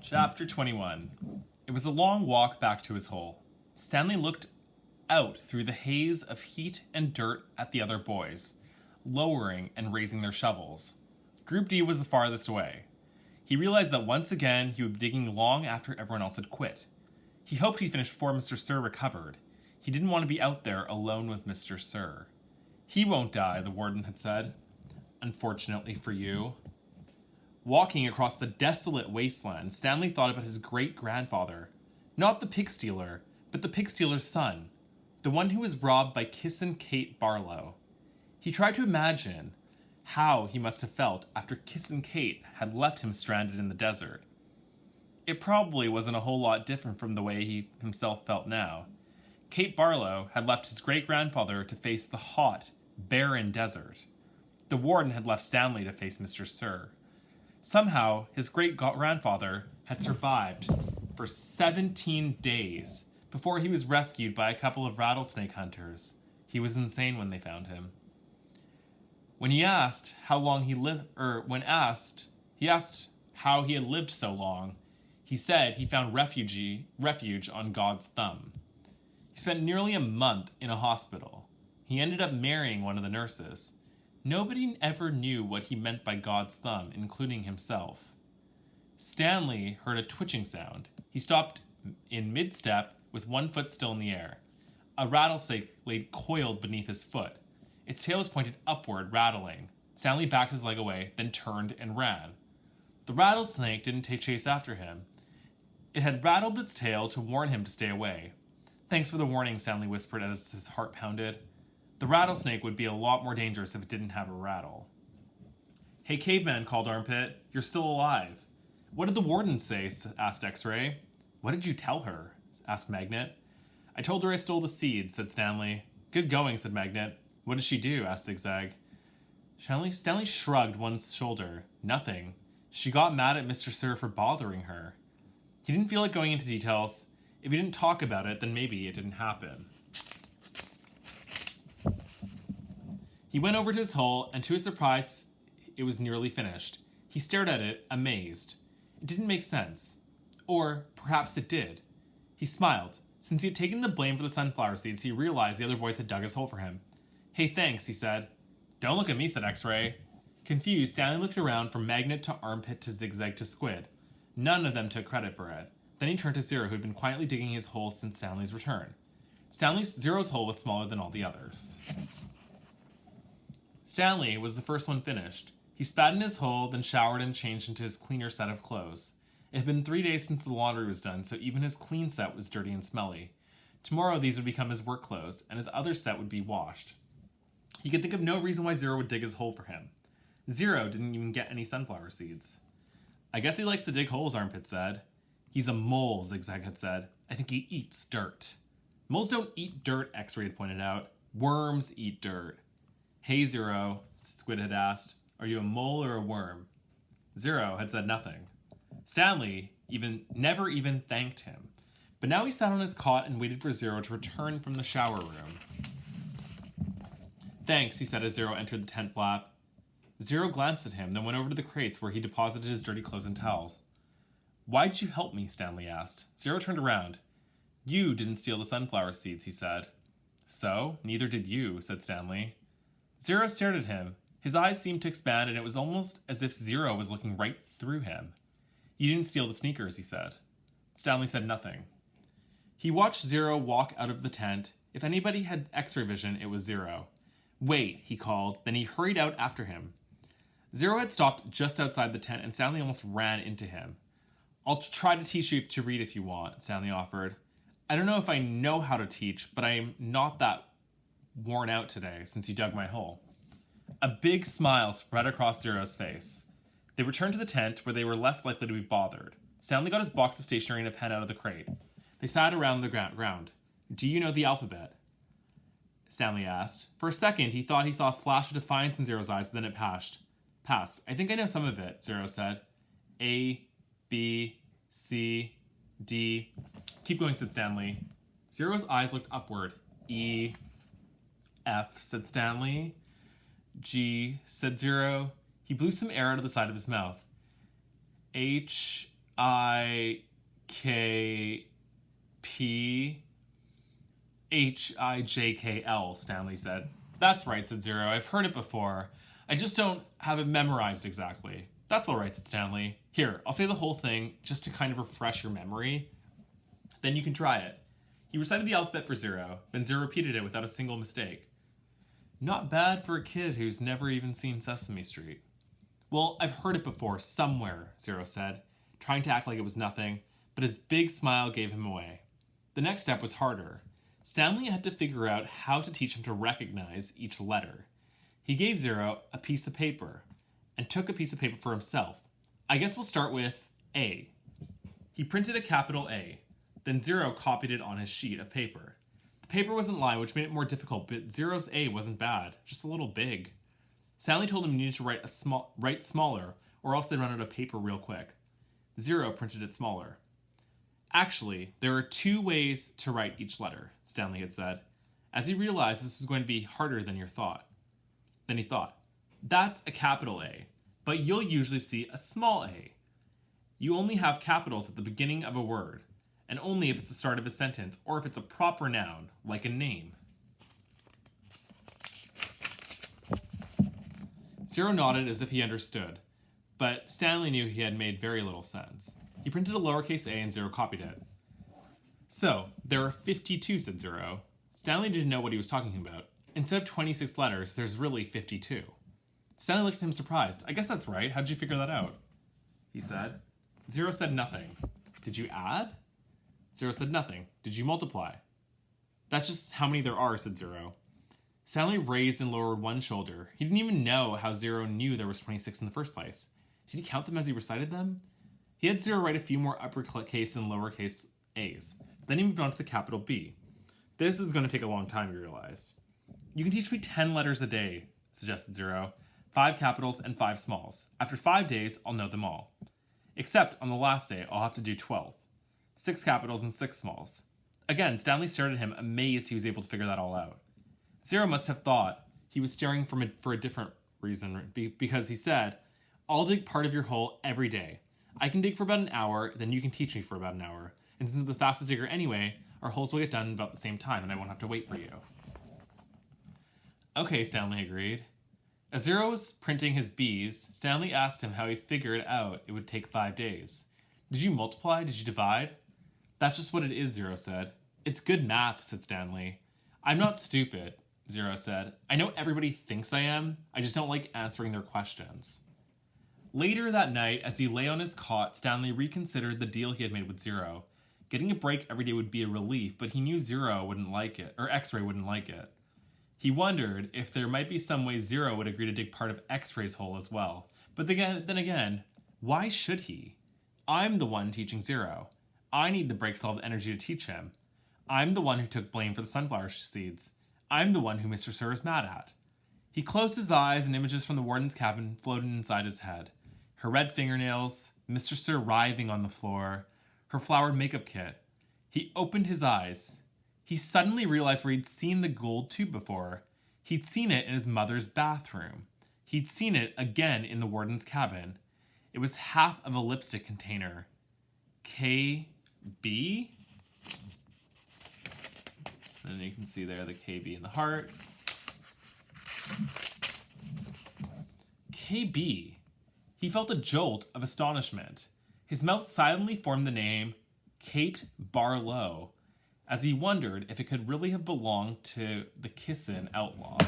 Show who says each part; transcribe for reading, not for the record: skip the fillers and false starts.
Speaker 1: Chapter 21. It was a long walk back to his hole. Stanley looked out through the haze of heat and dirt at the other boys, lowering and raising their shovels. Group D was the farthest away. He realized that once again he would be digging long after everyone else had quit. He hoped he'd finish before Mr. Sir recovered. He didn't want to be out there alone with Mr. Sir. He won't die, the warden had said. Unfortunately for you. Walking across the desolate wasteland, Stanley thought about his great-grandfather. Not the pig stealer, but the pig stealer's son. The one who was robbed by Kissin Kate Barlow. He tried to imagine how he must have felt after Kissin Kate had left him stranded in the desert. It probably wasn't a whole lot different from the way he himself felt now. Kate Barlow had left his great-grandfather to face the hot, barren desert. The warden had left Stanley to face Mr. Sir. Somehow, his great-grandfather had survived for 17 days before he was rescued by a couple of rattlesnake hunters. He was insane when they found him. When he asked how long he lived, he asked how he had lived so long. He said he found refuge on God's thumb. He spent nearly a month in a hospital. He ended up marrying one of the nurses. Nobody ever knew what he meant by God's thumb, including himself. Stanley heard a twitching sound. He stopped in mid-step with one foot still in the air. A rattlesnake lay coiled beneath his foot. Its tail was pointed upward, rattling. Stanley backed his leg away, then turned and ran. The rattlesnake didn't take chase after him. It had rattled its tail to warn him to stay away. Thanks for the warning, Stanley whispered as his heart pounded. The rattlesnake would be a lot more dangerous if it didn't have a rattle. Hey, caveman, called Armpit. You're still alive. What did the warden say? Asked X-Ray. What did you tell her? Asked Magnet. I told her I stole the seeds, said Stanley. Good going, said Magnet. What did she do? Asked Zigzag. Stanley shrugged one shoulder. Nothing. She got mad at Mr. Sir for bothering her. He didn't feel like going into details. If he didn't talk about it, then maybe it didn't happen. He went over to his hole, and to his surprise, it was nearly finished. He stared at it, amazed. It didn't make sense. Or perhaps it did. He smiled. Since he had taken the blame for the sunflower seeds, he realized the other boys had dug his hole for him. Hey, thanks, he said. Don't look at me, said X-Ray. Confused, Stanley looked around from Magnet to Armpit to Zigzag to Squid. None of them took credit for it. Then he turned to Zero, who had been quietly digging his hole since Stanley's return. Zero's hole was smaller than all the others. Stanley was the first one finished. He spat in his hole, then showered and changed into his cleaner set of clothes. It had been 3 days since the laundry was done, so even his clean set was dirty and smelly. Tomorrow these would become his work clothes, and his other set would be washed. He could think of no reason why Zero would dig his hole for him. Zero didn't even get any sunflower seeds. I guess he likes to dig holes, Armpit said. He's a mole, Zigzag had said. I think he eats dirt. Moles don't eat dirt, X-Ray had pointed out. Worms eat dirt. Hey, Zero, Squid had asked. Are you a mole or a worm? Zero had said nothing. Stanley never even thanked him. But now he sat on his cot and waited for Zero to return from the shower room. Thanks, he said as Zero entered the tent flap. Zero glanced at him, then went over to the crates where he deposited his dirty clothes and towels. Why'd you help me? Stanley asked. Zero turned around. You didn't steal the sunflower seeds, he said. So? Neither did you, said Stanley. Zero stared at him. His eyes seemed to expand, and it was almost as if Zero was looking right through him. You didn't steal the sneakers, he said. Stanley said nothing. He watched Zero walk out of the tent. If anybody had X-ray vision, it was Zero. Wait, he called. Then he hurried out after him. Zero had stopped just outside the tent, and Stanley almost ran into him. I'll try to teach you to read if you want, Stanley offered. I don't know if I know how to teach, but I'm not that worn out today since you dug my hole. A big smile spread across Zero's face. They returned to the tent where they were less likely to be bothered. Stanley got his box of stationery and a pen out of the crate. They sat around the ground. Do you know the alphabet? Stanley asked. For a second, he thought he saw a flash of defiance in Zero's eyes, but then it passed. I think I know some of it, Zero said. A, B, C, D. Keep going, said Stanley. Zero's eyes looked upward. E, F, said Stanley. G, said Zero. He blew some air out of the side of his mouth. H, I K P H-I-J-K-L, Stanley said. That's right, said Zero. I've heard it before. I just don't have it memorized exactly. That's all right, said Stanley. Here, I'll say the whole thing just to kind of refresh your memory. Then you can try it. He recited the alphabet for Zero, then Zero repeated it without a single mistake. Not bad for a kid who's never even seen Sesame Street. Well, I've heard it before, somewhere, Zero said, trying to act like it was nothing, but his big smile gave him away. The next step was harder. Stanley had to figure out how to teach him to recognize each letter. He gave Zero a piece of paper, and took a piece of paper for himself. I guess we'll start with A. He printed a capital A. Then Zero copied it on his sheet of paper. The paper wasn't lined, which made it more difficult, but Zero's A wasn't bad, just a little big. Stanley told him he needed to write smaller, or else they'd run out of paper real quick. Zero printed it smaller. Actually, there are 2 ways to write each letter, Stanley had said, as he realized this was going to be harder than he thought. That's a capital A, but you'll usually see a small a. You only have capitals at the beginning of a word, and only if it's the start of a sentence or if it's a proper noun, like a name. Zero nodded as if he understood, but Stanley knew he had made very little sense. He printed a lowercase a and Zero copied it. So, there are 52, said Zero. Stanley didn't know what he was talking about. Instead of 26 letters, there's really 52. Stanley looked at him surprised. I guess that's right. How did you figure that out? He said. Zero said nothing. Did you add? Zero said nothing. Did you multiply? That's just how many there are, said Zero. Stanley raised and lowered one shoulder. He didn't even know how Zero knew there was 26 in the first place. Did he count them as he recited them? He had Zero write a few more uppercase and lowercase a's. Then he moved on to the capital B. This is going to take a long time, he realized. You can teach me 10 letters a day, suggested Zero. 5 capitals and 5 smalls. After 5 days, I'll know them all. Except on the last day, I'll have to do 12. 6 capitals and 6 smalls. Again, Stanley stared at him, amazed he was able to figure that all out. Zero must have thought he was staring for a different reason, because he said, I'll dig part of your hole every day. I can dig for about an hour, then you can teach me for about an hour. And since I'm the fastest digger anyway, our holes will get done about the same time, and I won't have to wait for you. Okay, Stanley agreed. As Zero was printing his B's, Stanley asked him how he figured out it would take 5 days. Did you multiply? Did you divide? That's just what it is, Zero said. It's good math, said Stanley. I'm not stupid, Zero said. I know everybody thinks I am. I just don't like answering their questions. Later that night, as he lay on his cot, Stanley reconsidered the deal he had made with Zero. Getting a break every day would be a relief, but he knew Zero wouldn't like it, or X-Ray wouldn't like it. He wondered if there might be some way Zero would agree to dig part of X-Ray's hole as well. But then again, why should he? I'm the one teaching Zero. I need the break solve energy to teach him. I'm the one who took blame for the sunflower seeds. I'm the one who Mr. Sir is mad at. He closed his eyes and images from the warden's cabin floated inside his head. Her red fingernails, Mr. Sir writhing on the floor, her flowered makeup kit. He opened his eyes. He suddenly realized where he'd seen the gold tube before. He'd seen it in his mother's bathroom. He'd seen it again in the warden's cabin. It was half of a lipstick container. KB? And then you can see there the KB in the heart. KB. He felt a jolt of astonishment. His mouth silently formed the name Kate Barlow, as he wondered if it could really have belonged to the Kissin outlaw.